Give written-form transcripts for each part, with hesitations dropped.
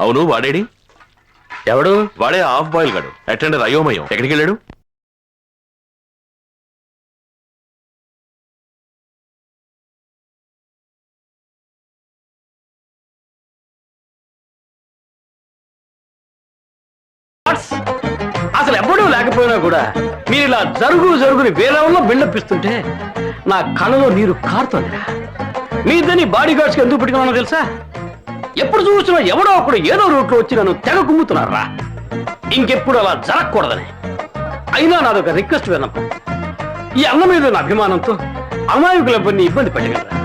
అవును వాడేడి? ఎవడు? వాడే హాఫ్ బాయిల్ గాడు, అటెండర్ అయోమయం. ఎక్కడికి వెళ్ళాడు? అసలు ఎప్పుడూ లేకపోయినా కూడా మీరు ఇలా జరుగుని వేలవల్లో బిల్డప్ ఇస్తుంటే నా కళ్ళలో నీరు కారుతుంది. మీ ఇద్దరిని బాడీ గార్డ్స్కి ఎందుకు పెట్టుకున్నానో తెలుసా? ఎప్పుడు చూసినా ఎవడో ఒకడు ఏదో రూట్లో వచ్చి నన్ను తెగ కుమ్ముతున్నారా, ఇంకెప్పుడు అలా జరగకూడదని. అయినా నాదొక రిక్వెస్ట్ విన్నప్ప, ఈ అన్న మీద ఉన్న అభిమానంతో అమాయకులెవ్వరిని ఇబ్బంది పెట్టగలరా?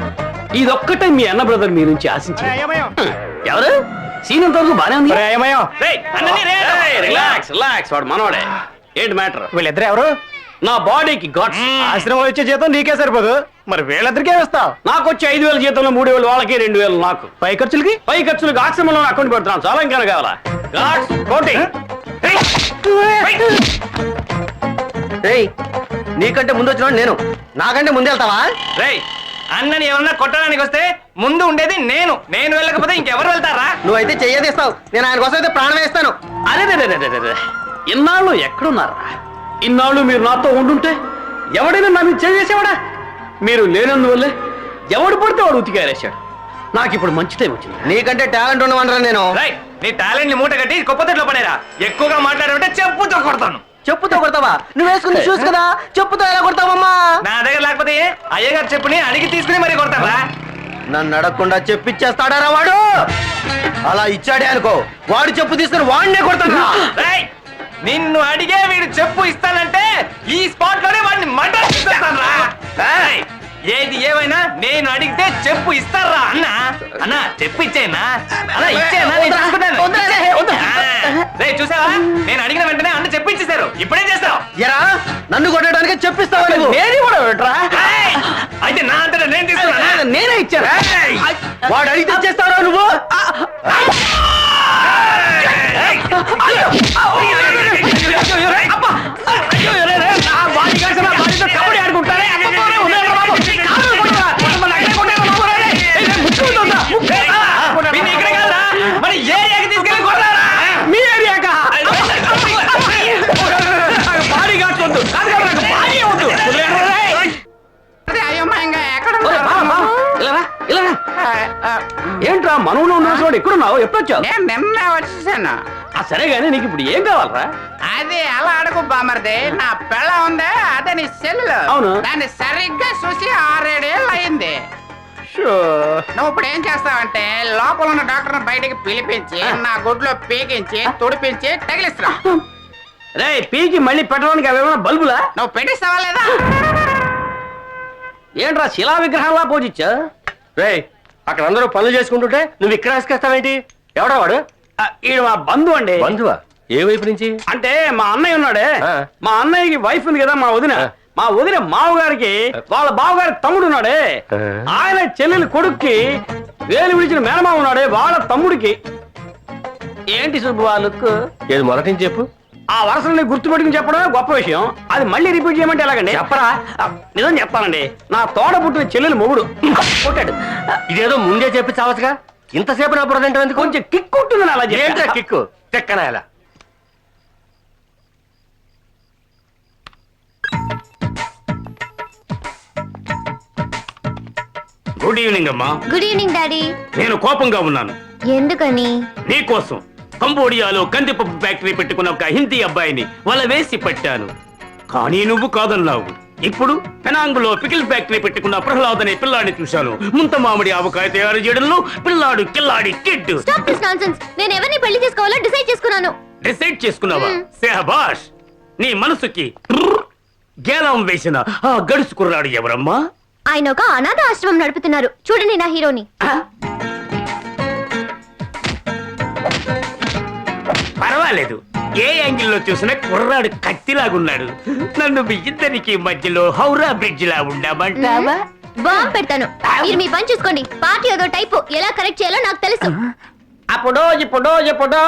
ఇదొక్కటే మీ అన్న బ్రదర్ మీ నుంచి ఆశించి. ఎవరు? సీన్ అంతవరకు బానే ఉంది. రిలాక్స్, వాడు మనవాడే. ఏంటి మ్యాటర్? వీళ్ళిద్దరు ఎవరు? నా బాడీకి గాడ్స్. ఆశ్రమం వచ్చే జీతం నీకే సరిపోదు, మరి వీళ్ళిద్దరికే వేస్తావు. నాకు వచ్చే 5,000 జీతంలో 3,000 వాళ్ళకి, 2,000 నాకు. పై ఖర్చులకి ఆశ్రమంలో అకౌంట్ పెడుతున్నాను. చాలా ఇంకా కావాలా? God's coating. నీకంటే ముందు వచ్చిన నేను, నాకంటే ముందు వెళ్తావా? రేయ్, అన్నని ఏమన్నా కొట్టడానికి వస్తే ముందు ఉండేది నేను వెళ్ళకపోతే ఇంకెవరు వెళ్తారా? నువ్వైతే చెయ్యదిస్తావు, నేను ఆయన కోసం అయితే ప్రాణం వేస్తాను. అరే ఇన్నాళ్ళు ఎక్కడున్నారా? ఇన్నాళ్ళు మీరు నాతో ఉండుంటే ఎవడైనా నన్ను చేసేవాడా? మీరు లేనందువల్లే ఎవడు పడితే వాడు ఉతికేరేశాడు. నాకు ఇప్పుడు మంచి టైం వచ్చింది. నీకంటే టాలెంట్ ఉన్నవనరా నేను. రేయ్, నీ టాలెంట్ ని మూట కట్టి కుప్పతట్లో పడేరా. ఎక్కువగా మాట్లాడారంటే చెప్పుతో కొడతాను. చెప్పుతో కొడతావా? నువ్వు వేసుకుంది చూసు కదా, చెప్పుతో ఎలా కొడతావమ్మా? నా దగ్గర లేకపోతే అయ్యగారు చెప్పుని అడిగి తీసుకుని మరీ కొడతారా? నన్ను అడగకుండా చెప్పిచ్చేస్తాడారా వాడు? అలా ఇచ్చాడే అనుకో, వాడు చెప్పు తీసుకుని వాడినే కొడతాను. రేయ్, నిన్ను అడిగే వీడు చెప్పు ఇస్తానంటే ఈ స్పాట్ లోనే వాడిని మర్డర్ చేస్తానురా. రేయ్, ఏది ఏమైనా నేను అడిగితే చెప్పు ఇస్తారా? అన్న చెప్పు ఇచ్చేనా? అన్న ఇచ్చేనా? నేను చూసుకుంటాను. రేయ్, చూసావా? నేను అడిగిన వెంటనే అన్న చెప్పు ఇచ్చేసారు. ఇప్పుడేం చేస్తావు? ఎరా, నన్ను కొట్టడానికి చెప్పిస్తావా నువ్వు? అయితే నా అంతటా నేను తీసుకున్నా. నేనే ఇచ్చాను. వాడు అడిగితే ఇచ్చేస్తావా నువ్వు? మరి ఏరియాకి తీసుకెళ్ళి కొట్టారా? మీ ఏరియాకా? బాడీ గార్డ్స్ వద్దు, బాడీ వద్దు. ఏంట్రా మనవులో ఉన్నవాడు ఎక్కడున్నావు? ఎప్పుడొచ్చావు? నేను నిన్న వచ్చేసాను. సరే గానీ నీకు ఇప్పుడు ఏం కావాలరా? అది అలా అడుగు బామర్ది. నా పిల్ల ఉందే, అదే నీ సెల్లు. అవును. దాన్ని సరిగ్గా చూసి 6-7 ఏళ్ళు అయింది. నువ్వు ఇప్పుడు ఏం చేస్తావంటే లోపల ఉన్న డాక్టర్ బయటికి పిలిపించి నా గుడ్లో పీకించి తుడిపించి తగిలిస్తా. రే, పీకి మళ్ళీ పెట్టడానికి అవేమన్నా బల్బులా? నువ్వు పెట్టిస్తావా లేదా? ఏంట్రా శిలా విగ్రహంలా పూజిచ్చా? రే, అక్కడ అందరూ పనులు చేసుకుంటుంటే నువ్వు ఇక్కడ వేసుకొస్తావేంటి? ఎవడా వాడు? ఈడు మా బంధువు అండి. బంధువా? ఏ వైపు నుంచి? అంటే మా అన్నయ్య ఉన్నాడే, మా అన్నయ్యకి వైఫ్ ఉంది కదా, మా వదిన. మా వదిన మావగారికి వాళ్ళ బావగారి తమ్ముడు ఉన్నాడే, ఆయన చెల్లెలి కొడుక్కి వేలు విడిచిన మేనమావ ఉన్నాడే, వాళ్ళ తమ్ముడికి. ఏంటి సుబ్బు ఆ లుక్? ఏది మొదటి నుంచి చెప్పు. ఆ వరసల్ని గుర్తుపెట్టుకుని చెప్పడమే గొప్ప విషయం. అది మళ్ళీ రిపీట్ చేయమంటే ఎలాగండి? చెప్పరా? నిజం చెప్తానండి, నా తోడ పుట్టిన చెల్లెలు మొగుడు కొట్టాడు. ఇదేదో ముందే చెప్పి చావచ్చుగా, ఇంతసేపు నా బుర్ర తింటాం ఎందుకు? కొంచెం కిక్ ఉంటుందని అలా ఏంటా కిక్కు? చెక్కనా ఎలా? గుడ్ ఈవినింగ్ అమ్మా. Good evening daddy. నేను కోపంగా ఉన్నాను. ఎందుకని? నీకోసం కంబోడియాలో కందిపప్పు ఫ్యాక్టరీ పెట్టుకున్న ఒక హిందీ అబ్బాయిని వల వేసి పట్టాను, కానీ నువ్వు కాదన్నావు. ఇప్పుడు పెనాంగులో పికిల్ ఫ్యాక్టరీ పెట్టుకున్న ప్రహ్లాద్ అనే పిల్లాడిని చూశాను. ముంత మామిడి ఆవకాయ తయారు చేయడంలో పిల్లాడు కిల్లాడి కిడ్. Stop this nonsense. నేను ఎవరిని పెళ్లి చేసుకోవాలో డిసైడ్ చేసుకున్నాను. డిసైడ్ చేసుకున్నావా? శహబాష్. నీ మనసుకి గేలం వేసిన ఆ గడుసు కుర్రాడు ఎవరమ్మా? ఆయన ఒక అనాథ ఆశ్రమం నడుపుతున్నారు. చూడండి నా హీరోని. పర్వాలేదు, ఏ యాంగిల్లో చూసినా కుర్రాడు కత్తిలాగున్నాడు. నన్ను మీ ఇద్దరికి మధ్యలో హౌరా బ్రిడ్జ్ లా ఉండమంటావా? బాంబ్ పెడతాను. మీరు మీ పని చూసుకోండి. పార్టీ ఏదో టైపు ఎలా కరెక్ట్ చేయాలో నాకు తెలుసు. అప్పుడో ఇప్పుడో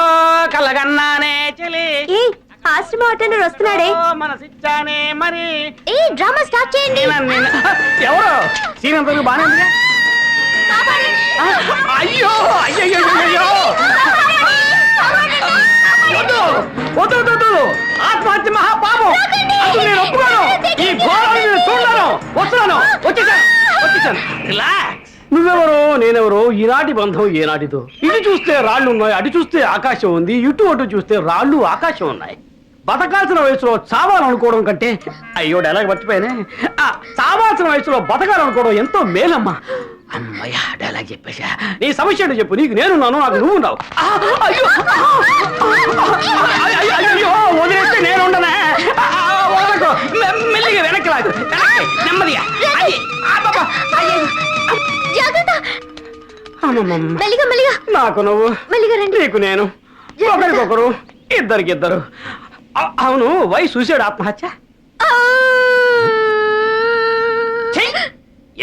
కలగన్నానే చెలి. ఆశ్రమం అటెండర్ వస్తున్నాడే. మనసిచ్చానే మరి. డ్రామా స్టార్ట్ చేయండి. ఎవరు? సీన్ అంతా బానే ఉంది. అయ్యో అయ్యో వచ్చేసాను. నువ్వెవరో నేనెవరో, ఈనాటి బంధం ఏనాటిదో. ఇటు చూస్తే రాళ్ళు ఉన్నాయి, అటు చూస్తే ఆకాశం ఉంది, ఇటు అటు చూస్తే రాళ్ళు ఆకాశం ఉన్నాయి. బతకాల్సిన వయసులో చావాలనుకోవడం కంటే, అయ్యో డైలాగ్ మర్చిపోయానే, చావాల్సిన వయసులో బతకాలనుకోవడం ఎంతో మేలమ్మా. అమ్మయ్యా, డైలాగ్ చెప్పేశా. నీ సమస్య ఏంటో చెప్పు, నీకు నేనున్నాను, నాకు నువ్వు ఉన్నావు. అయ్యో వదిలేస్తే నేనుండనే. వదలకు, మెల్లిగా వెనక్కి లాగు, నెమ్మదిగా. మెల్లిగా మెల్లిగా. నాకు నువ్వు, మెల్లిగా రండి. నీకు నేను, ఒకరికొకరు, ఇద్దరికిద్దరు. అవును, వై చూసాడు ఆత్మహత్య?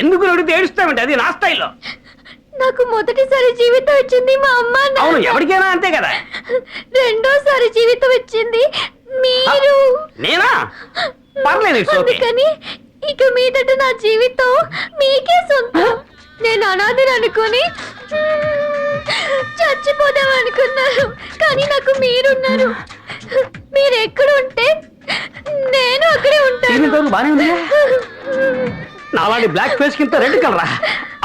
ఎందుకు అడిగితే ఏడుస్తామంటే, అది నా స్టైల్లో. నాకు మొదటిసారి జీవితం వచ్చింది మా అమ్మ. అవును, ఎవరికైనా అంతే కదా. రెండోసారి జీవితం వచ్చింది మీరు. నేనా? పర్లేదు, it's okay. అందుకని ఇక మీదట నా జీవితం మీకే సొంతం. నేను అనాథని అనుకుని చచ్చిపోదాం అనుకున్నాను, కానీ నాకు మీరున్నారు. మీరు ఎక్కడ ఉంటే నేను అక్కడే ఉంటాను. బానే ఉంది. నాలాంటి బ్లాక్ ఫేస్ కింద రెడ్ కలరా?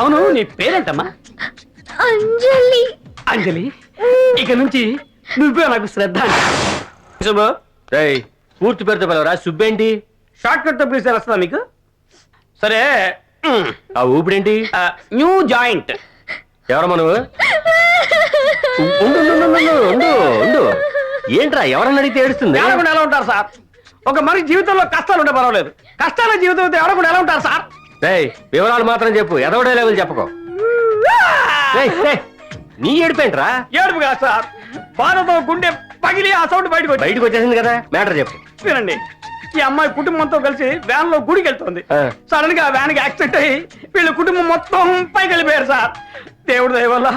అవును, నీ పేరేంటమ్మా? అంజలి. అంజలి, ఇక నుంచి నువ్వే నాకు శ్రద్ధ. శుభు, పూర్తి పేరుతో పిలవరా, సుబ్బేంటి? షార్ట్ కట్ తో పిలిస్తే వస్తుందా మీకు? సరే, ఆ ఊపిడేంటి? New joint. ఎవరమ్మా నువ్వు? ఉండు ఉండు, ఉండు, ఉండు, ఉండు. ఏంట్రా, ఎవరన్నా అడిగితే ఏడుస్తుంది? ఏడకుండా ఎలా ఉంటారు సార్? ఒక మనిషి జీవితంలో కష్టాలు ఉంటే పర్వాలేదు, కష్టాల జీవితంతో ఏడకుండా ఎలా ఉంటారు సార్? వివరాలు మాత్రం చెప్పు, ఎదవడే లెవెల్ చెప్పుకో. నీ ఏడిపోయింట్రా? ఏడుపు కాదు సార్, బాధతో గుండె పగిలి ఆ సౌండ్ బయటకు వచ్చేసింది కదా, మ్యాటర్ చెప్పు. వినండి, ఈ అమ్మాయి కుటుంబంతో కలిసి వ్యాన్ లో గుడికి వెళ్తుంది. సడన్ గా వ్యాన్ కి యాక్సిడెంట్ అయ్యి వీళ్ళ కుటుంబం మొత్తం పైకి వెళ్ళిపోయారు సార్. దేవుడి దయ వల్ల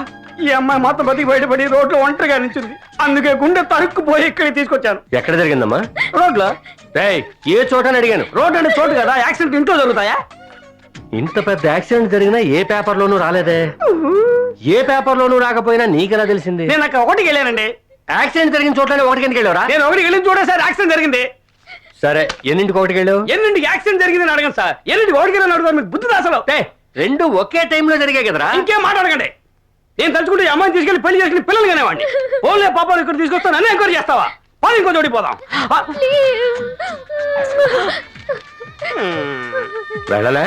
ఈ అమ్మాయి మొత్తం బతికి బయటపడి రోడ్లో ఒంటరిగా నిల్చుంది. అందుకే గుండె తరుక్కుపోయి ఇక్కడికి తీసుకొచ్చాను. ఎక్కడ జరిగిందమ్మా? రోడ్లో. ఏ చోట అని అడిగాను. రోడ్ అంటే చోటు కదా, యాక్సిడెంట్ ఇంట్లో జరుగుతాయా? ఇంత పెద్ద యాక్సిడెంట్ జరిగినా ఏ పేపర్ లోనూ రాలేదే. ఏ పేపర్ లోనూ రాకపోయినా నీకెలా తెలిసింది? నేను అక్కడ ఒకటికి వెళ్ళానండి. యాక్సిడెంట్ జరిగిన చోట్లనే ఒకటికి ఎందుకు వెళ్ళారా? నేను ఒకటికి వెళ్ళిన చూడే సార్ యాక్సిడెంట్ జరిగింది. సరే, ఎన్నింటికి ఒకటికి వెళ్ళావు? ఎన్నింటికి యాక్సిడెంట్ జరిగింది అడగండి సార్. ఎన్నింటికి ఒకటికి వెళ్ళి అడుగుతాను, మీకు బుద్ధి దాసలు. రెండు ఒకే టైంలో జరిగాయి కదరా. ఇంకేం మాట్లాడకండి. నేను తలుచుకుంటే ఈ అమ్మాయిని తీసుకెళ్లి పెళ్లి చేసుకుని పిల్లలు కానివ్వండి. ఓన్లే పాపాలు ఇక్కడ తీసుకొస్తాను, అన్నీ ఎంక్వైరీ చేస్తావా? పది ఇంకో చోటిపోదాం. వెళ్ళలే,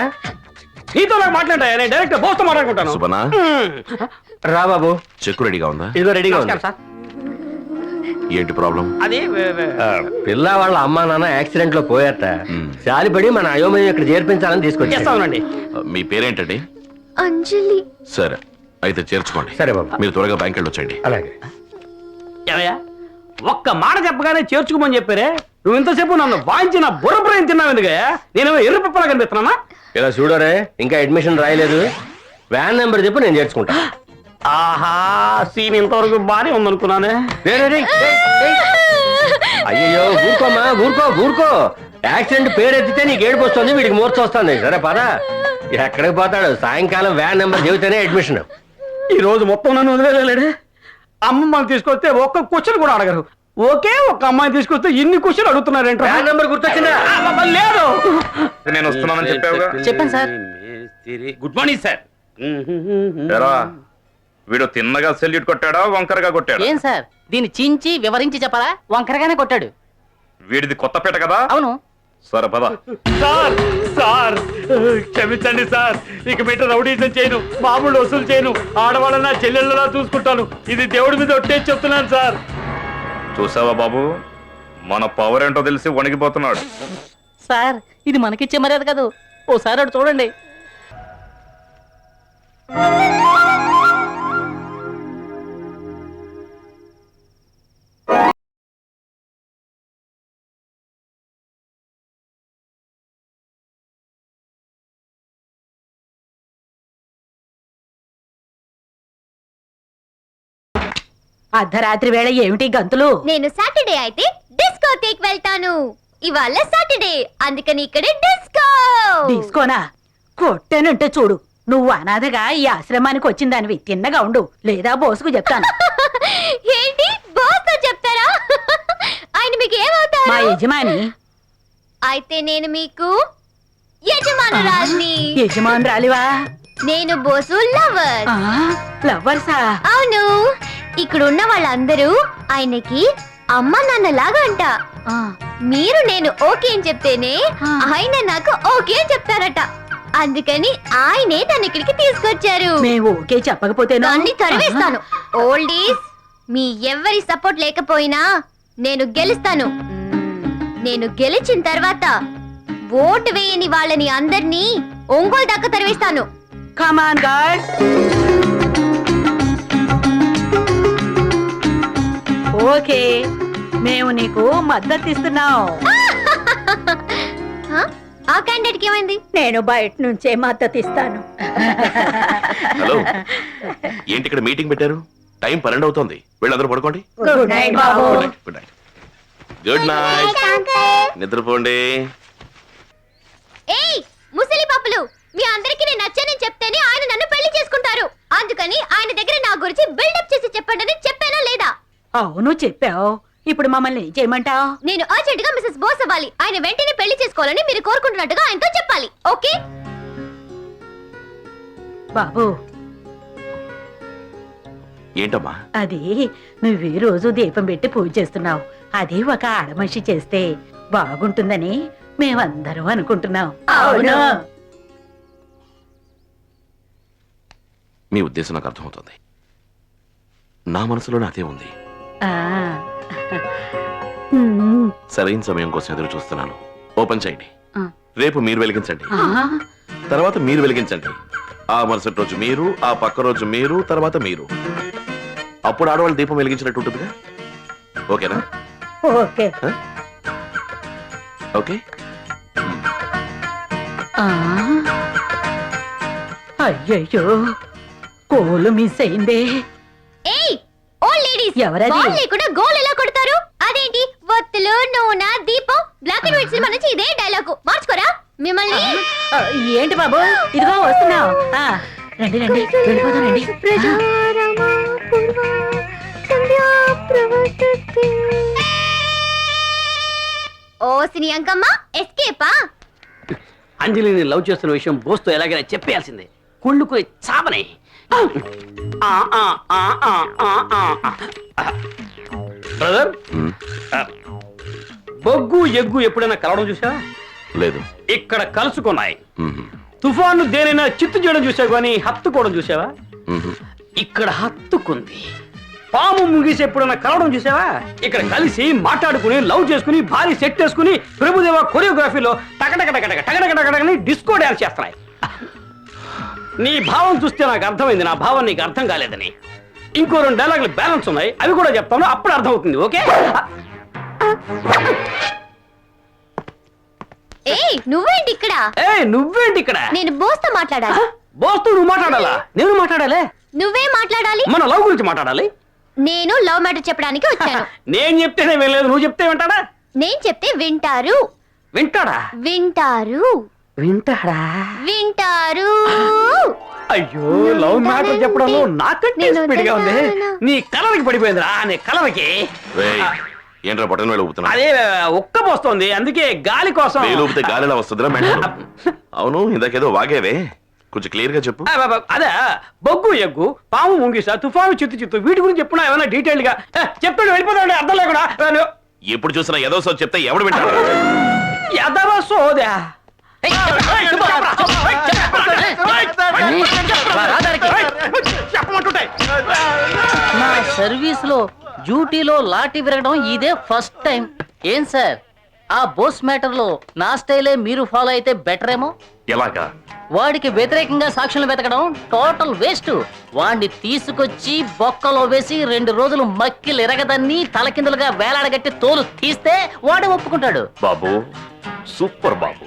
నీతో నాకు మాట్లాడా, నేను డైరెక్ట్ బోస్తో మాట్లాడుకుంటాను. సుబనా, రా బాబు. చెక్కు రెడీగా ఉందా? ఇదిగో రెడీగా ఉంది. సార్, ఏంటి ప్రాబ్లం? అది పిల్ల వాళ్ళ అమ్మా నాన్న యాక్సిడెంట్ లో పోయారట. జాలిపడి మన అయోమయం ఇక్కడ చేర్పించాలని తీసుకొచ్చి. చేస్తానండి. మీ పేరేంటండి? అంజలి. సరే, అయితే చేర్చుకోండి. సరే బాబు, మీరు త్వరగా బ్యాంక్ వెళ్ళి వచ్చండి. అలాగే. ఏమయ్యా, ఒక్క మాట చెప్పగానే చేర్చుకోమని చెప్పారే, నువ్వు ఇంతసేపు నన్ను వాయించిన బుర్రపురం తిన్నావు ఎందుకయ్యా? నేనేమో ఎర్ర పప్పలా కనిపిస్తున్నానా? ఇలా చూడరే, ఇంకా అడ్మిషన్ రాయలేదు. వ్యాన్ నెంబర్ చెప్పు, నేను చేర్చుకుంటా. ఆహా, సీన్ ఇంతవరకు బానే ఉందనుకున్నానే. అయ్యో, ఊరుకోమ్మా, ఊరుకో ఊరుకో. యాక్సిడెంట్ పేరు ఎత్తితే నీకు ఏడుపు వస్తుంది, వీడికి మూర్చ వస్తుంది. సరే పదా, ఎక్కడికి పోతాడు? సాయంకాలం వ్యాన్ నెంబర్ చెబితేనే అడ్మిషన్. ఈ రోజు మొత్తం నన్ను వదిలేలేడే. అమ్మమ్మని తీసుకొస్తే ఒక్క క్వశ్చన్ కూడా అడగరు. ఒకే ఒక్క అమ్మాయిని తీసుకొస్తే ఇన్ని క్వశ్చన్ అడుగుతున్నారేంటో. వ్యాన్ నెంబర్ గుర్తొచ్చిందా? లేదు, నేను వస్తున్నానని చెప్పావుగా. చెప్పండి సార్. Good morning sir. ఎరా, వీడు తిన్నగా సెల్యూట్ కొట్టాడా, వంకరగా కొట్టాడా? ఏం సార్, దీన్ని చించి వివరించి చెప్పరా? వంకరగానే కొట్టాడు. వీడిది కొత్తపేట కదా. అవును. సరే పద. సార్ సార్ క్షమించండి సార్, ఇక మీట రౌడీజం చేయను, మామూలు వసూలు చేయను, ఆడవాళ్ళ చెల్లెళ్ళలా చూసుకుంటాను. ఇది దేవుడి మీద ఒట్టేసి చెప్తున్నాను సార్. చూసావా బాబు, మన పవర్ ఏంటో తెలిసి వణికిపోతున్నాడు. సార్, ఇది మనకిచ్చే మర్యాద కాదు, ఓసారి అటు చూడండి. అర్ధరాత్రి వేళ ఏమిటి గంతులు? నేను సాటర్డే అయితే డిస్కో కేక్ వెళ్తాను. ఇవాళ సాటర్డే, అందుకని ఇక్కడే డిస్కో. తీసుకోనా? కొట్టేనంటే చూడు, నువ్వు అనాథగా ఈ ఆశ్రమానికి వచ్చిందానివి. తిన్నగా ఉండు, లేదా బోసుకు చెప్తాను. ఏంటి బాస్ తో చెప్తారా? ఆయన మీకు ఏమవుతారు? మా యజమాని. అయితే నేను మీకు యజమానురాల్ని. యజమానురాలివా? నేను బోసు లవర్. ఆ, లవ్వర్సా? అవును, ఇక్కడ ఉన్న వాళ్ళందరూ ఆయనకి అమ్మ నాన్నలాగా అంట. ఆ, మీరు నేను ఓకే అని చెప్తేనే ఆయన నాకు ఓకే అని చెప్తారట. అందుకని ఆయనే తన ఇక్కడికి తీసుకొచ్చారు. మేము ఓకే చెప్పకపోతే దాన్ని తరివేస్తాను. ఓల్డీస్, మీ ఎవరి సపోర్ట్ లేకపోయినా నేను గెలుస్తాను. నేను గెలిచిన తర్వాత ఓటు వేయని వాళ్ళని అందరినీ ఒంగోలు దాకా తరివేస్తాను. Come on guys. ఓకే, మేము నీకు మద్దతు ఇస్తున్నాం. ఆ క్యాండిడేట్ కి ఏమైంది? నేను బయట నుంచే మద్దతు ఇస్తాను. హలో, ఏంటి ఇక్కడ మీటింగ్ పెట్టారు? టైం 12 అవుతోంది. వీళ్ళందరూ పడుకోండి. గుడ్ నైట్ బాబు. Good night. Good night. Good night. నిద్రపోండి. ఏయ్ ముసలి పాపలు, మీ అందరికి నేను నచ్చానని చెప్తేనే ఆయన నన్ను పెళ్లి చేసుకుంటారు. అందుకని ఆయన దగ్గర నా గురించి బిల్డప్ చేసి చెప్పండి అని చెప్పానా లేదా? అవును చెప్పావు. ఇప్పుడు మమ్మల్ని ఏం చేయమంటావు? నేను అర్జెంట్ గా మిసెస్ బోస్ అవ్వాలి. ఆయన వెంటనే పెళ్లి చేసుకోవాలని మీరు కోరుకుంటున్నట్టుగా ఆయనతో చెప్పాలి. ఓకే బాబు? ఏంటమ్మా? అది నువ్వు ఈ రోజు దీపం పెట్టి పూజ చేస్తున్నావు. అది ఒక ఆడమనిషి చేస్తే బాగుంటుందని మేమందరం అనుకుంటున్నాం. అవును. మీ ఉద్దేశం నాకు అర్థమవుతుంది. నా మనసులోనే అదే ఉంది. ఆ. ఉమ్. సరైన సమయం కోసం ఎదురు చూస్తున్నాను. ఓపెన్ చేయండి. ఆ. రేపు మీరు వెలిగించండి, ఆ. తర్వాత మీరు వెలిగించండి. ఆ మరుసటి రోజు మీరు, ఆ పక్క రోజు మీరు, తర్వాత మీరు. అప్పుడు ఆడవాళ్ళు దీపం వెలిగించినట్టు ఉంటుందిగా. ఓకేనా? ఓకే. ఓకే. ఆ. అయ్యయ్యో, కోలు మిస్ అయిందే. ఏయ్ ఓల్డ్ లేడీస్, ఎవరది? బాల్ లేకుండా గోల్ ఎలా కొడతారు? అదేంటి వత్తులు నూనె దీపం బ్లాక్ అండ్ వైట్ సినిమా నుంచి ఇదే డైలాగ్ మార్చుకోరా మిమ్మల్ని. ఆ, ఏంటి బాబు, ఇదిగో వస్తున్నావు. ఆ, రండి రండి, వెళ్ళిపోదాం రండి. ఓ సిని అంకమ్మ ఎస్కేపా? అంజలిని లవ్ చేస్తున్న విషయం బోస్తో ఎలాగైనా చెప్పేయాల్సిందే. కుళ్ళుకుని చావనే. బ్రదర్, మ్మ్. బొగ్గు ఎగ్గు ఎప్పుడైనా కలవడం చూసావా? లేదు. ఇక్కడ కలుసుకున్నాయి. మ్మ్. తుఫాను దేనైనా చిత్తు చేయడం చూసావు కానీ హత్తుకోవడం చూసావా? మ్మ్. ఇక్కడ హత్తుకుంది. పాము ముగిసి ఎప్పుడైనా కలవడం చూసావా? ఇక్కడ కలిసి మాట్లాడుకుని లవ్ చేసుకుని భారీ సెట్ చేసుకుని ప్రభుదేవ కొరియోగ్రఫీలో టకటకటకటకటకటకటకని డిస్కో డాన్స్ చేస్తున్నాయి. నీ భావం చూస్తే నాకు అర్థమైంది, నా భావం నీకు అర్థం కాలేదని. ఇంకో 2 డైలాగులు బ్యాలెన్స్ ఉన్నాయి, అవి కూడా చెప్తాను, అప్పుడు అర్థమవుతుంది. ఓకే? ఏయ్ నువ్వేంటి ఇక్కడ? నువ్వేంటి ఇక్కడ? నేను బోస్తో మాట్లాడాలి. బోస్తో నువ్వు మాట్లాడాలా? నేను మాట్లాడాలే? నువ్వే మాట్లాడాలి. మన లవ్ గురించి మాట్లాడాలి. నేను లవ్ మ్యాటర్ చెప్పడానికి వచ్చాను. నేను చెప్తేనే వినలేదు, నువ్వు చెప్తే వింటాడా? నేను చెప్తే వింటారు. వింటాడా? వింటారు. వింటాడా? వింటారు. అయ్యో, లవ్ మ్యాటర్ చెప్పడంలో నాకంటే స్పీడ్ గా ఉంది. నీ కలర్కి పడిపోయిందిరా, నీ కలర్కి. రేయ్, ఏంట్రా బటన్ వేలు ఊపుతున్నా? అదే ఒక్క పోస్తోంది, అందుకే గాలి కోసం. వేలు ఊపితే గాలిలా వస్తుందిరా మెంటలు. అవును, ఇందాకేదో వాగేవే, కొంచెం క్లియర్ గా చెప్పు. అదే బొగ్గు ఎగ్గు పాము ముంగిస తుఫాను చిత్తు చిత్తు వీటి గురించి చెప్పున్నా ఏమైనా డీటెయిల్ గా చెప్తాడు. వెళ్ళిపోతాడు అర్థం లేకుండా. ఎప్పుడు చూసినా ఏదో సో చెప్తే ఎవడు వింటాడు? ఎదవో సోదా. నా సర్వీస్ లో డ్యూటీలో లాఠీ విరగడం ఇదే ఫస్ట్ టైం. ఏం సార్, ఆ బోస్ మ్యాటర్ లో నా స్టైలే మీరు ఫాలో అయితే బెటర్ ఏమో. ఎలాగా? వాడికి వ్యతిరేకంగా సాక్ష్యాలు వెతకడం టోటల్ వేస్ట్. వాడిని తీసుకొచ్చి బొక్కలో వేసి 2 రోజులు మక్కిలు ఎరగదన్ని తలకిందులుగా వేలాడగట్టి తోలు తీస్తే వాడే ఒప్పుకుంటాడు. బాబు సూపర్ బాబు.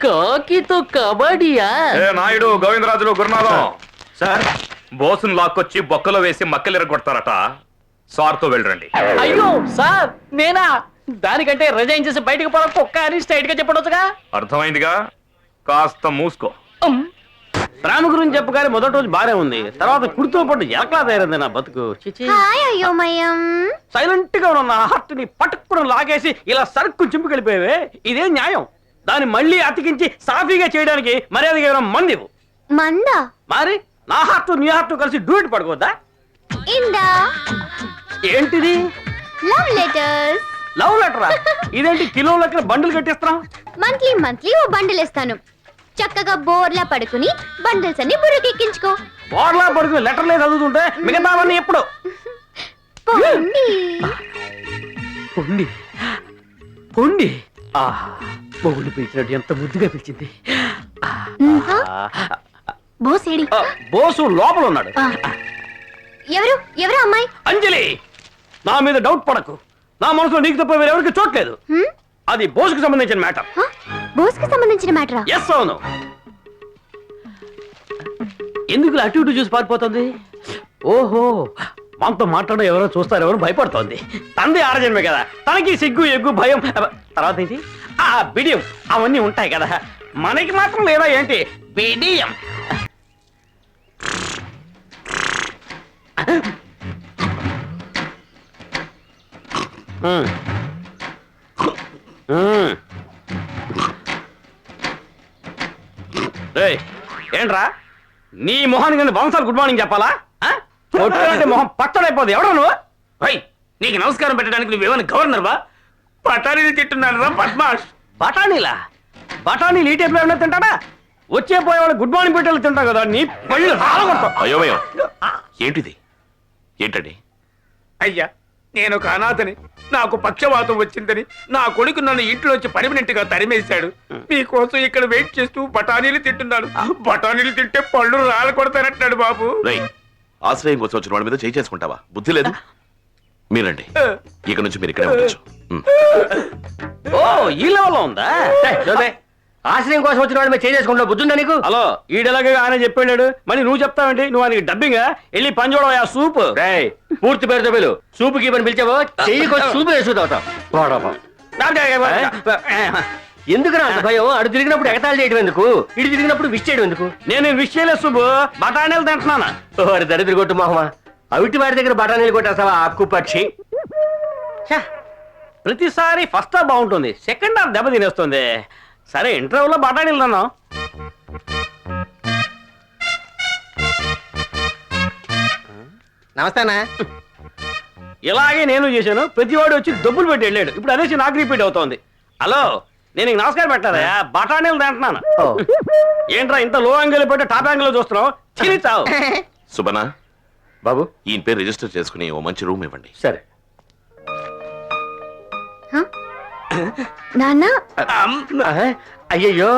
కాకితో కబడ్డీయా? ఏ నాయుడు, గోవిందరాజులు, గురునాథం సార్, బోసును లాక్కొచ్చి బొక్కలో వేసి మక్కలు కొడతారట. సార్తో వెళ్ళండి. అయ్యో సార్, నేనా? దానికంటే రిజైన్ చేసి బయటకు పోవడం కుక్క అని స్ట్రైట్ గా చెప్పడొచ్చుగా. అర్థమైందిగా, కాస్త మూసుకో. ప్రేమ గురించి చెప్పగానే మొదటి రోజు బానే ఉంది, తర్వాత కుడితో పాటు ఎలకలా తయారైంది నా బతుకు. హాయ్ అయ్యోమయం. సైలెంట్ గా ఉన్న హార్ట్ ని పట్టుకుని లాగేసి ఇలా సరుకు చింపుకెళ్ళిపోయావే, ఇదే న్యాయం? దాన్ని మళ్ళీ అతికించి సాఫీగా చేయడానికి మర్యాదగా ఏమైనా మంది ఇవ్వు. మందా? మరి నా హార్ట్ నీ హార్ట్ కలిసి డూట్ పడుకోవద్దా? ఇందా ఏంటిది? Love letters. లవ్ లెటరా? ఇదేంటి కిలో లెక్కన బండిల్ కట్టిస్తున్నాం? మంత్లీ మంత్లీ ఓ బండిల్ ఇస్తాను. చక్కగా బోర్లా పడుకుని బండిల్స్ అన్ని బుర్రకెక్కించుకో. బోర్లా పడుకుని లెటర్లే చదువుతుంటే మిగతావన్నీ ఎప్పుడు? పోండి. పొండి పొండి. ఆహా, మొగుడు పిలిచినట్టు ఎంత ముద్దుగా పిలిచింది. బోసేడి. బోసు లోపల ఉన్నాడు. ఎవరు ఎవరు అమ్మాయి? అంజలి, నా మీద డౌట్ పడకు. నా మనసులో నీకు తప్ప వేరెవరికి చోట్లేదు. అది బోసుకు సంబంధించిన మ్యాటర్. బోస్కి సంబంధించిన మ్యాటరా? ఎస్, అవును. ఎందుకు అటు ఇటు చూసి పారిపోతుంది? ఓహో, మనతో మాట్లాడడం ఎవరో చూస్తారెవరో భయపడుతోంది. తంది ఆడజన్మే కదా, తనకి సిగ్గు ఎగ్గు భయం తర్వాత ఏంటి ఆ బిడియం అవన్నీ ఉంటాయి కదా, మనకి మాత్రం లేదా ఏంటి బిడియం? ఏంట్రా నీ మొహానికి నేను వంశాలు గుడ్ మార్నింగ్ చెప్పాలా? కొట్టాలంటే మొహం పచ్చడైపోద్ది. ఎవడో నువ్వు? నీకు నమస్కారం పెట్టడానికి నువ్వేమైనా గవర్నర్ వా? పటానీని తిట్టున్నాను రా పద్మాష్. బఠానీలా? బఠానీలు ఈ టైప్లో ఏమైనా తింటాడా? వచ్చే పోయేవాళ్ళు గుడ్ మార్నింగ్ పెట్టేళ్ళు తింటావు కదా, నీ పళ్ళు రాలగొడతావు. అయోమయం ఏంటిది? ఏంటండి? అయ్యా, నేను ఒక అనాథని, నాకు పక్షవాతం వచ్చిందని నా కొడుకు నన్ను ఇంట్లోంచి పర్మనెంట్ గా తరిమేశాడు. మీకోసం ఇక్కడ వెయిట్ చేస్తూ బఠానీలు తింటున్నాను. బఠానీలు తింటే పళ్ళు రాళ్ళ కొడతానంటున్నాడు బాబు. ఆశ్రయం కోసం వచ్చిన వాడి మీద చేయి చేసుకుంటావా? బుద్ధి లేదు. మీరండి, ఇక నుంచి మీరు ఇక్కడే ఉండొచ్చు. ఓ, ఈ లెవెల్లో ఉందా? ఆశ్రయం కోసం వచ్చిన వాడు మీరు చేసుకుంటా బుద్ధుందా నీకు? హలో, ఈడలాగా ఆయన చెప్పాడు, మరి నువ్వు చెప్తావేంటి? నువ్వు ఆయనకి డబ్బింగ్ వెళ్ళి పని చూడవా సూప్. పూర్తి పేరుతో పిలు. సూపుకి పని పిలిచావో చెయ్యి సూపు వేసుకుంటావు. ఎందుకు నా భయం? అడు తిరిగినప్పుడు ఎగతాళి చేయడం ఎందుకు? ఇటు తిరిగినప్పుడు విష్ చేయడం ఎందుకు? నేను విష్ చేయలేదు సుబ్బు, బఠానీలు తింటున్నానా. వారి దరిద్ర కొట్టు మొహమా, అవిటి వాడి దగ్గర బఠానీలు కొట్టేస్తావా ఆకు పక్షి? ప్రతిసారి ఫస్ట్ హాఫ్ బాగుంటుంది, సెకండ్ హాఫ్ దెబ్బ తినేస్తుంది. సరే, ఇంటర్వ్యూలో బఠానీలు తిన్నాం. నమస్తేనా. ఇలాగే నేను చేశాను, ప్రతివాడు వచ్చి డబ్బులు పెట్టి వెళ్ళాడు. ఇప్పుడు అదే నాకు రిపీట్ అవుతోంది. హలో, నేను నీకు నమస్కారం పెట్టారా? బఠానీలు తింటున్నాను. ఏంట్రా ఇంత లో యాంగిల్ పెట్టి టాప్ యాంగిల్ చూస్తున్నావు? చిరిచావు. సుబనా బాబు, ఈయన పేరు రిజిస్టర్ చేసుకుని ఓ మంచి రూమ్ ఇవ్వండి. సరే. నాన్న? అయ్యయ్యో,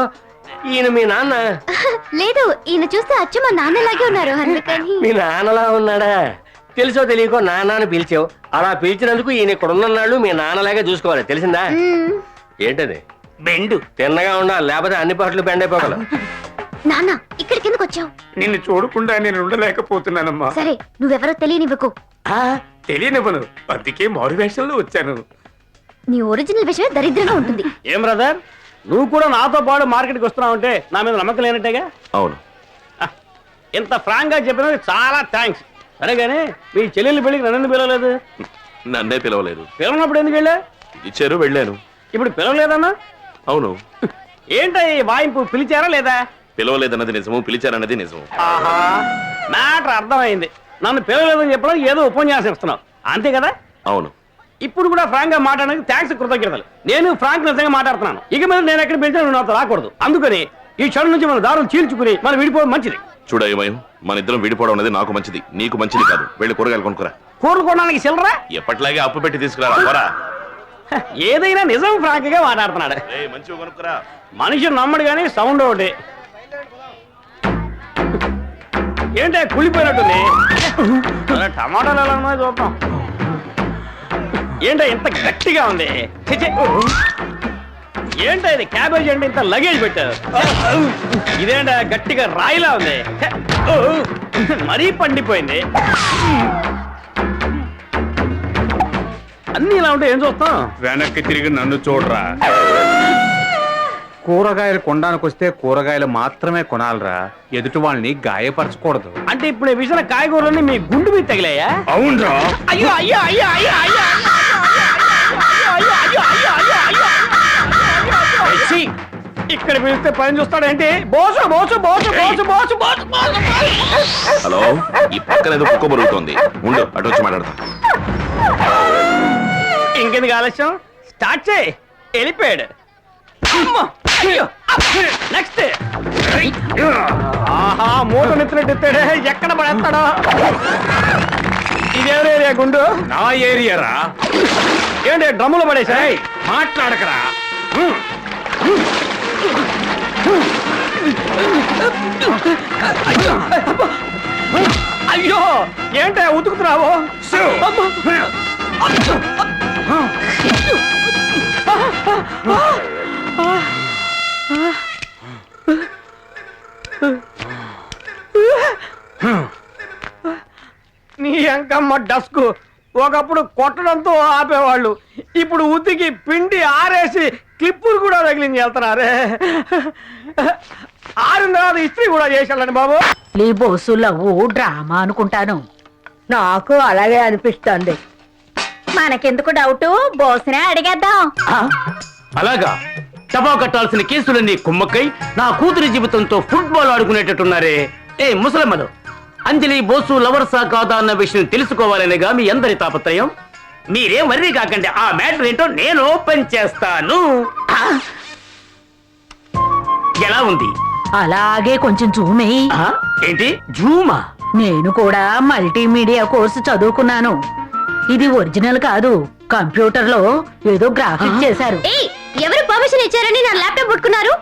ఈయన మీ నాన్న? లేదు, ఈయన చూస్తే అచ్చు మా నాన్నలాగే ఉన్నారు, అందుకని. మీ నాన్నలా ఉన్నాడా? తెలుసో తెలియకో నాన్నని పిలిచావు. అలా పిలిచినందుకు ఈయన ఇక్కడ ఉన్నన్నాళ్ళు మీ నాన్నలాగే చూసుకోవాలి, తెలిసిందా? ఏంటది? బెండు. తిన్నగా ఉండాలి, లేకపోతే అన్ని పాటలు బెండ్ అయిపోగలవు. నాన్న, ఇక్కడికి ఎందుకు వచ్చావు? నిన్ను చూడకుండా నేను ఉండలేకపోతున్నానమ్మా. సరే, నువ్వెవరో తెలియనివ్వకు. తెలియనివ్వను, అందుకే మారు వేషంలో వచ్చాను. నీ ఒరిజినల్ విషయం దరిద్రంగా ఉంటుంది. ఏం బ్రదర్, నువ్వు కూడా నాతో పాటు మార్కెట్కి వస్తున్నావు అంటే నా మీద నమ్మకం లేనట్టేగా? అవును. ఇంత ఫ్రాంక్ గా చెప్పినందుకు చాలా థ్యాంక్స్. సరే గానీ, మీ చెల్లెలు పెళ్లికి నన్ను పిలవలేదు? నన్నే పిలవలేదు. పిలవనప్పుడు ఎందుకు వెళ్ళా? ఇచ్చారు, వెళ్ళాను. ఇప్పుడు పిలవలేదన్నా? అవును. ఏంటో ఈ వాయింపు, పిలిచారా లేదా? పిలవలేదన్నది నిజము, పిలిచారన్నది నిజము. ఆహా, మ్యాటర్ అర్థమైంది. నన్ను పిలవలేదని చెప్పడం ఏదో ఉపన్యాసం ఇస్తున్నావు, అంతే కదా? అవును. ఇప్పుడు కూడా ఫ్రాంక్ గా మాట్లాడడానికి థ్యాంక్స్, కృతజ్ఞతలు. నేను ఫ్రాంక్ నిజంగా మాట్లాడుతున్నాను. ఇక మీద నేను ఎక్కడ పిలిచినా నువ్వు నాతో రాకూడదు. అందుకని ఈ క్షణం నుంచి మన దారులు చీల్చుకుని మనం విడిపోవడం మంచిది. చూడమయం, మన ఇద్దరం విడిపోవడం అనేది నాకు మంచిది, నీకు మంచిది కాదు. వెళ్ళి కూరగాయలు కొనుక్కురా. కూరలు కొనడానికి చిల్లరా? ఎప్పట్లాగే అప్పు పెట్టి తీసుకురా. ఏదైనా నిజం ఫ్రాంక్ గా మాట్లాడుతున్నాడు. మంచిగా కొనుక్కురా. మనిషి నమ్మడు కానీ సౌండ్ ఒకటి. ఏంటి కుళ్ళిపోయినట్టుంది? టమాటాలు ఎలా ఉన్నాయో చూద్దాం. ఏంటో ఇంత గట్టిగా ఉంది? ఏంటో ఇది క్యాబేజ్ అంటే ఇంత లగేజ్ పెట్టారు. ఇదేంట గట్టిగా రాయిలా ఉంది, మరీ పండిపోయింది. అన్ని ఇలా ఉంటే ఏం చూస్తాం? వెనక్కి తిరిగి నన్ను చూడరా. కూరగాయలు కొనడానికి వస్తే కూరగాయలు మాత్రమే కొనాలరా, ఎదుటి వాళ్ళని గాయపరచకూడదు. అంటే ఇప్పుడు ఈ విషయం కాయగూరలన్నీ మీ గుండు మీద తగిలాయా? అవునరా. అయ్యో అయ్యో అయ్యో అయ్యో అయ్యో అని పిలిస్తే పని చూస్తాడేంటి? బోసు బోసు బోసు బోసు బోసు బోసు బోసు. హలో, ఈ పక్కన ఏదో కుక్క బరుగుతోంది. ఉండు, అటు వచ్చి మాట్లాడతా. ఇంకెందుకు ఆలస్యం, స్టార్ట్ చేయి. వెళ్ళిపోయాడు. నెక్స్ట్. ఆహా, మూట నెత్తినట్టు ఎత్తాడే, ఎక్కడ పడేస్తాడో. ఇదేవరే ఏరియా గుండు? నా ఏరియారా. ఏంటి డ్రమ్ములు పడేసాయి? మాట్లాడకరా. అయ్యో, ఏంటే ఉతుకుతున్నావు? నీ అంకమ్మ డస్కు. ఒకప్పుడు కొట్టడంతో ఆపేవాళ్ళు, ఇప్పుడు ఉతికి పిండి ఆరేసి క్లిప్పులు కూడా తగిలించి వెళ్తున్నారే. ఆరిన తర్వాత ఇస్త్రీ కూడా చేసేళ్ళండి బాబు. ఈ బోసు లవ్వు డ్రామా అనుకుంటాను. నాకు అలాగే అనిపిస్తుంది. మనకెందుకు డౌట్, బోసునే అడిగేద్దాం. అలాగా టపా కట్టాల్సిన కేసులన్నీ కుమ్మక్కై నా కూతురి జీవితంతో ఫుట్బాల్ ఆడుకునేటట్టున్నారే. ఏ ముసలమ్మలు, అంజలి బోసు లవర్సా కాదా అన్న విషయం తెలుసుకోవాలనేగా మీ అందరి తాపత్రయం. మీరేం వర్రీ కాకండి, ఆ మ్యాటర్ ఏంటో నేను ఓపెన్ చేస్తాను. ఎలా ఉంది? అలాగే కొంచెం జూమే. ఏంటి జూమా? నేను కూడా మల్టీమీడియా కోర్సు చదువుకున్నాను. ఇది ఒరిజినల్ కాదు, కంప్యూటర్ లో ఏదో గ్రాఫిక్ చేశారు. ఏయ్, ఎవరు పర్మిషన్ ఇచ్చారని నా ల్యాప్టాప్ పట్టుకున్నారు?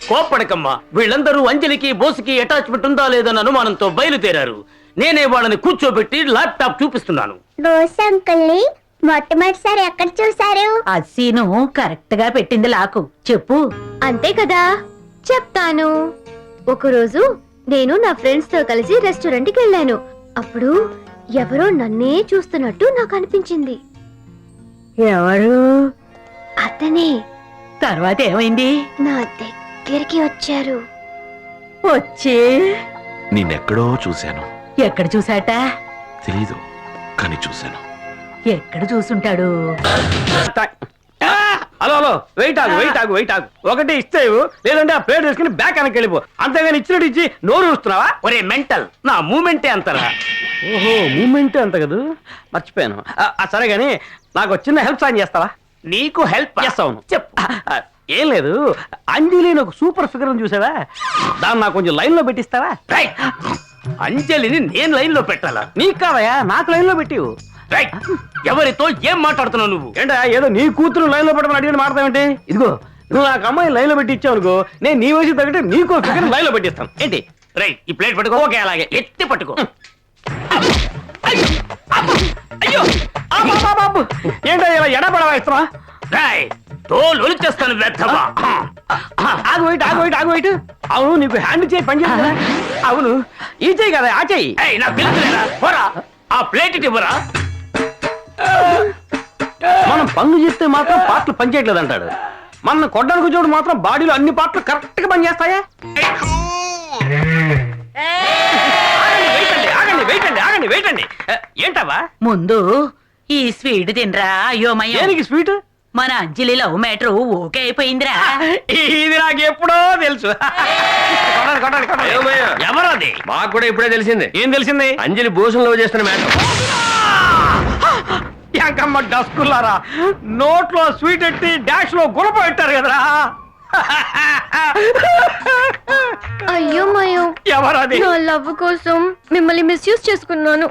కోప్పడకమ్మా, వీళ్ళందరూ అంజలికి బోసుకి అటాచ్మెంట్ ఉందా లేదన్న అనుమానంతో బయలుదేరారు. నేనే వాళ్ళని కూర్చోబెట్టి ల్యాప్టాప్ చూపిస్తున్నాను. బోస్ అంకుల్ని మొట్టమొదటిసారి ఎక్కడ చూసారు? అసీను కరెక్ట్ గా పెట్టింది లాకు. చెప్పు. అంతే కదా, చెప్తాను. ఒకరోజు నేను నా ఫ్రెండ్స్ తో కలిసి రెస్టారెంట్ కి వెళ్ళాను. అప్పుడు ఎవరో నన్నే చూస్తున్నట్టు నాకు అనిపించింది. ఎవరు? అతనే. తర్వాత ఏమైంది? నా దగ్గరికి వచ్చారు. వచ్చి నిన్నెక్కడో చూశాను. ఎక్కడ చూసాట? తెలీదు, కానీ చూశాను. ఎక్కడ చూసుంటాడు? హలో హలో, వెయిట్ ఆగు వెయిట్ ఆగు వెయిట్ ఆగు. ఒకటి ఇస్తే ఇవ్వు, లేదంటే ఆ ప్లేట్ వేసుకుని బ్యాక్ వెనక్కి వెళ్ళిపో. అంతేగాని ఇచ్చినట్టు ఇచ్చి నోరు చూస్తున్నావా? ఒరే మెంటల్, నా మూమెంటే అంతరా. ఓహో, మూమెంట్ అంత కదా, మర్చిపోయాను. సరే గాని నాకు చిన్న హెల్ప్ సాయం చేస్తావా? నీకు హెల్ప్ చేస్తాను. చెప్పు. ఏం లేదు, అంజలిని ఒక సూపర్ ఫిగర్ చూసావా, దాన్ని నాకు కొంచెం లైన్ లో పెట్టిస్తావా? రైట్. అంజలిని నేను లైన్ లో పెట్టాలా? నీకు కాదయా, నాకు లైన్ లో పెట్టివు. రైట్. ఎవరితో ఏం మాట్లాడుతున్నావు నువ్వు? ఏంటా ఏదో నీ కూతురు లైన్ లో పెట్టమని అడిగిన మాట్లాడతావేంటి? ఇదిగో, నువ్వు నాకు అమ్మాయి లైన్ లో పెట్టి ఇచ్చావు అనుకో, నేను నీ వయసు తగ్గట్టు నీకు ఫిగర్ లైన్ లో పెట్టిస్తాను. ఏంటి? రైట్, ఈ ప్లేట్ పట్టుకో. ఓకే, అలాగే. ఎత్తి పట్టుకో. అయ్యో, బాబు, ఏంటో ఇలా ఎడబడవా ఇస్తున్నా? రైట్, తోలు ఒలిచేస్తాను వెధవా. ఆగు వెయిట్ ఆగు వెయిట్ ఆగు వెయిట్. అవును, నీకు హ్యాండ్ చేయి పని చేయాలి. అవును, ఈ చేయి కదా ఆ చేయి. ఏయ్, నా పిలుచులేరా పోరా, ఆ ప్లేట్ ఇటు ఇవ్వరా. మనం పనులు చేస్తే మాత్రం పాటలు పనిచేయట్లేదు అంటాడు. మన కొట్టడానికి చూడు మాత్రం బాడీలో అన్ని పాటలు కరెక్ట్ గా పనిచేస్తాయా? ఆగండి వెయిట్ అండి ఆగండి వెయిట్ అండి. ఏంటవా? ముందు ఈ స్వీట్ తినరా. అయ్యోమయ్య, దేనికి స్వీట్? మన అంజలి లవ్ మ్యాటర్ ఓకే అయిపోయిందిరా. ఇది నాకు ఎప్పుడో తెలుసు. ఎవరది? మాకు కూడా ఇప్పుడే తెలిసింది. ఏం తెలిసింది? అంజలి భూషణ్ లవ్ చేస్తున్న మ్యాటర్. ఎంకమ్మ డస్కులారా, నోట్లో స్వీట్ ఎట్టి డాష్ లో గులప పెట్టారు కదరా. అయ్యో మయో, ఎవరది? నా లవ్ కోసం మిమ్మల్ని మిస్యూజ్ చేసుకున్నాను.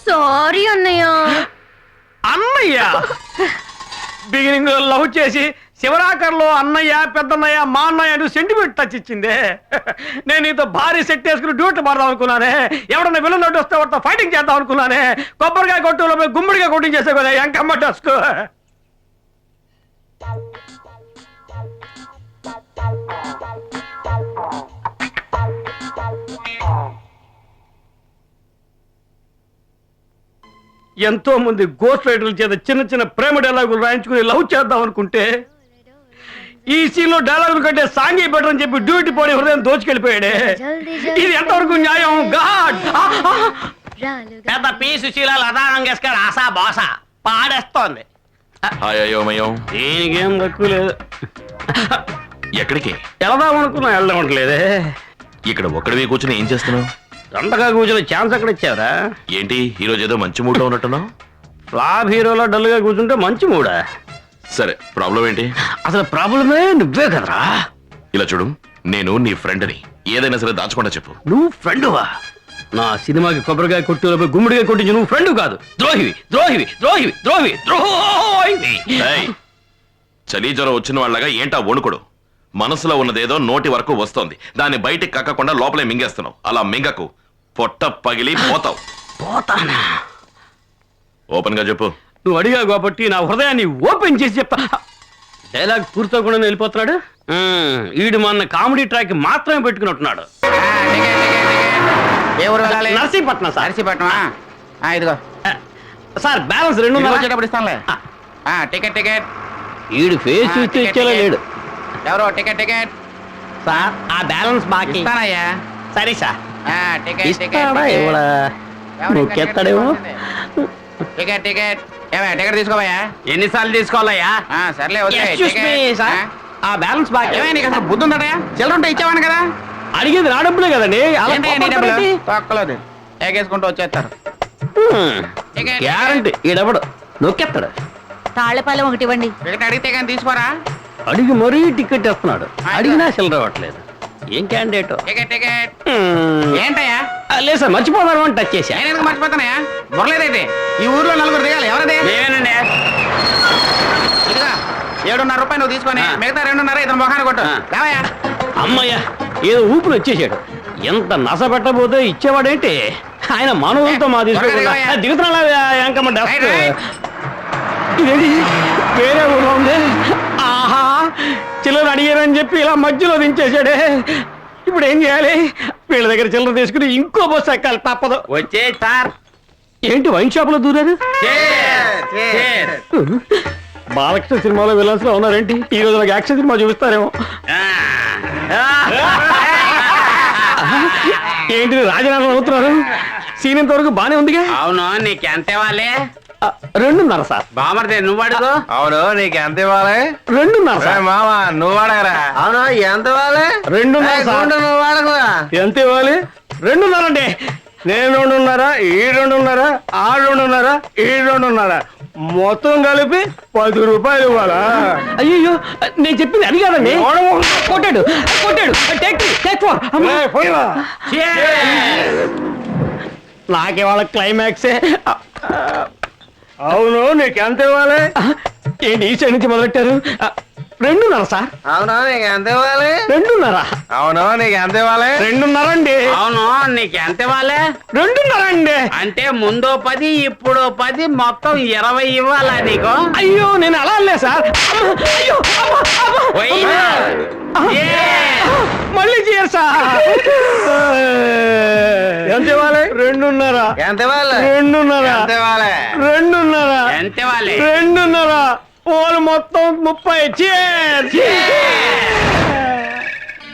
సారీ అన్నయ్య. అన్నయ్య బిగినింగ్ లో లవ్ చేసి శివరాకర్లో అన్నయ్య పెద్దన్నయ్య మా అన్నయ్య అని సెంటిమెంట్ టచ్ ఇచ్చిందే. నేను నీతో భారీ సెట్ వేసుకుని డ్యూటీ పడదాం అనుకున్నానే. ఎవడన్నా విలన్ నోటి వస్తే వాడితో ఫైటింగ్ చేద్దాం అనుకున్నానే. కొబ్బరికాయ కొట్టులో పోయి గుమ్మడిగా కొట్టింగ్ చేసే కదా ఎంకమ్మ డస్కు. ఎంతో మంది గోస్ట్ రైటర్ల చేత చిన్న చిన్న ప్రేమ డైలాగులు రాయించుకుని లవ్ చేద్దాం అనుకుంటే ఈ సీన్ లో డైలాగులు కంటే సాంఘీ బెటర్ అని చెప్పి డ్యూటీ పోనీ హృదయం దోచుకెళ్ళిపోయాడే. ఇది ఎంతవరకు న్యాయం? గాడ్, పెద్ద పీసు శీలాలు అదానంగేసుకాడు ఆశా బాస పాడేస్తోంది. హాయ్ అయోమయం. దీనికేం తక్కువ లేదు. ఎక్కడికి? వెళదాం అనుకున్నా వెళ్ళమంటలేదే. ఇక్కడ ఒక్కడివి కూర్చుని ఏం చేస్తున్నావు? దండగా కూర్చుని ఛాన్స్ ఎక్కడ ఇచ్చావరా? ఏంటి ఈరోజు ఏదో మంచి మూడ్లో ఉన్నట్టున్నావు? ఫ్లాప్ హీరోలో డల్గా కూర్చుంటే మంచి మూడా? సరే, ప్రాబ్లం ఏంటి? అసలు ప్రాబ్లమే నువ్వే కదరా. ఇలా చూడు, నేను నీ ఫ్రెండ్ని. ఏదైనా సరే దాచకుండా చెప్పు. నువ్వు ఫ్రెండువా? నా సినిమాకి కొబ్బరికాయ కొట్టులపై గుమ్మడికాయ కొట్టించి నువ్వు ఫ్రెండ్ కాదు, ద్రోహివి ద్రోహివి ద్రోహివి ద్రోహి ద్రోహివి. ఏయ్, చలి జ్వరం వచ్చిన వాళ్ళగా ఏంటా వణుకుడు? మనసులో ఉన్నదేదో నోటి వరకు వస్తోంది, దాన్ని బయటికి కక్కకుండా లోపలే మింగేస్తున్నావు. అలా మింగకు, పొట్ట పగిలి పోతావు. పోతానా? ఓపెన్ గా చెప్పు. నువ్వు అడిగావు కాబట్టి నా హృదయాన్ని ఓపెన్ చేసి చెప్తా. డైలాగ్ పూర్తవకుండా వెళ్ళిపోతున్నాడు. ఈడు మన కామెడీ ట్రాక్ మాత్రమే పెట్టుకున్నట్టున్నాడు. ఏ ఊరు వెళ్ళాలి? నర్సీపట్నం సార్. నర్సీపట్నమా? ఇదిగో సార్ బ్యాలెన్స్ 2 వచ్చేటప్పుడు ఇస్తానులే. Ticket ticket. ఈడు ఫేస్ చూస్తే ఇచ్చేలా లేడు. ఎవరో టికెట్ టికెట్. సార్ ఆ బ్యాలెన్స్ బాకీ. ఇస్తానయ్యా. సరే సార్. టికెట్ ఇస్తాడా టికెట్. ఇవ్వడా? నొక్కేస్తాడేమో. Ticket ticket. ఏమయ్యా టికెట్ తీసుకోవయ్యా? ఎన్నిసార్లు తీసుకోవాలయ్యా? సర్లే వదిలేయ్. Excuse me, ticket. sir. ఆ బ్యాలెన్స్ బాకీ. ఏమయ్యా నీకు అసలు బుద్ధి ఉందటయా? చిల్లర ఉంటే ఇచ్చేవాను కదా. అడిగేది నా డబ్బులే కదండి. అలా ఏంటయ్యా నీ డబ్బులు? కోపడతారేంటి? తొక్కలేదు. ఎగేసుకుంటూ వచ్చేస్తారు. టికెట్. గ్యారంటీ ఈడెవడు నొక్కేస్తాడు. తాళ్లపాలెం ఒకటి ఇవ్వండి. టికెట్ అడిగితే కానీ తీసుకోరా? అడిగి మరీ టికెట్ వేస్తున్నాడు. అడిగినా చిల్లర ఇవ్వట్లేదు. ఏం క్యాండిడేట్? Ticket ticket. ఏంటయ్యా? లేదు సార్, మర్చిపోతాను అని టచ్ చేశా. నేను ఎందుకు మర్చిపోతానయ్యా? బుర్రలేదైతే ఈ ఊర్లో 4 దిగాలి. ఎవరది? నేనండి. ఇదిగా 7.5 రూపాయలు నువ్వు తీసుకొని మిగతా 2.5 ఇతను మొఖాన్ని కొట్టు. లేవయ్యా. అమ్మయ్య, ఏదో ఊపిరి వచ్చేసాడు. ఎంత నస పెట్టబోతే ఇచ్చేవాడేంటి? ఆయన మానవులతో మా తీసుకోకుండా దిగుతున్నా ఎంకమ్మ డస్ట్. ఇదేంటి వేరే ఊళ్ళో ఉంది? ఆహా, చిల్లర అడిగారని చెప్పి ఇలా మధ్యలో దించేశాడే. ఇప్పుడు ఏం చేయాలి? వీళ్ళ దగ్గర చిల్లర తీసుకుని ఇంకో బస్సు ఎక్కాలి, తప్పదు. వచ్చే సార్. ఏంటి వైన్ షాప్ లో దూరారు? బాలకృష్ణ సినిమాలో విలన్స్ లో ఉన్నారేంటి? ఈ రోజు నాకు యాక్షన్ సినిమా చూపిస్తారేమో. ఏంటి రాజీనామా అవుతున్నారు? సీన్ ఇంతవరకు బానే ఉందిగా. అవును, నీకు ఎంత ఇవ్వాలి? 2.5 సార్. బామర్దే నువ్వు అడుగు. అవును, నీకు ఎంత ఇవ్వాలి? 2.5 సార్. మామా నువ్వు అడగరా? అవును, ఎంత ఇవ్వాలి? 2.5 సార్. నువ్వు అడగరా? ఎంత ఇవ్వాలి? 2.5 అండి. నేను 2.5, ఈ 2.5, ఆ 2.5, ఈ 2.5, మొత్తం కలిపి 10 రూపాయలు ఇవ్వాలా? అయ్యో, నేను చెప్పింది అది కాదండి. కొట్టాడు కొట్టాడు. నాకేవాళ్ళ క్లైమాక్సే. అవును, నీకు ఎంత ఇవ్వాలి? ఏంటి ఈ సైడ్ నుంచి మొదలెట్టారు? 2.5 సార్. అవును, నీకు ఎంత ఇవ్వాలి? 2.5. అవును, నీకు ఎంత ఇవ్వాలి? 2.5 అండి. అవును, నీకు ఎంత ఇవ్వాలి? 2.5 అండి. అంటే ముందో 10 ఇప్పుడు 10 మొత్తం 20 ఇవ్వాలా నీకు? అయ్యో, నేను అలా అల్లే సార్. అయ్యో, పోయినా? మళ్ళీ చేయరు సార్. ఎంత ఇవ్వాలి? 2.5. ఎంత ఇవ్వాలి? 2.5. ఎంత ఇవ్వాలి? 2.5. ఎంత ఇవ్వాలి? 2.5. వాళ్ళు మొత్తం 30.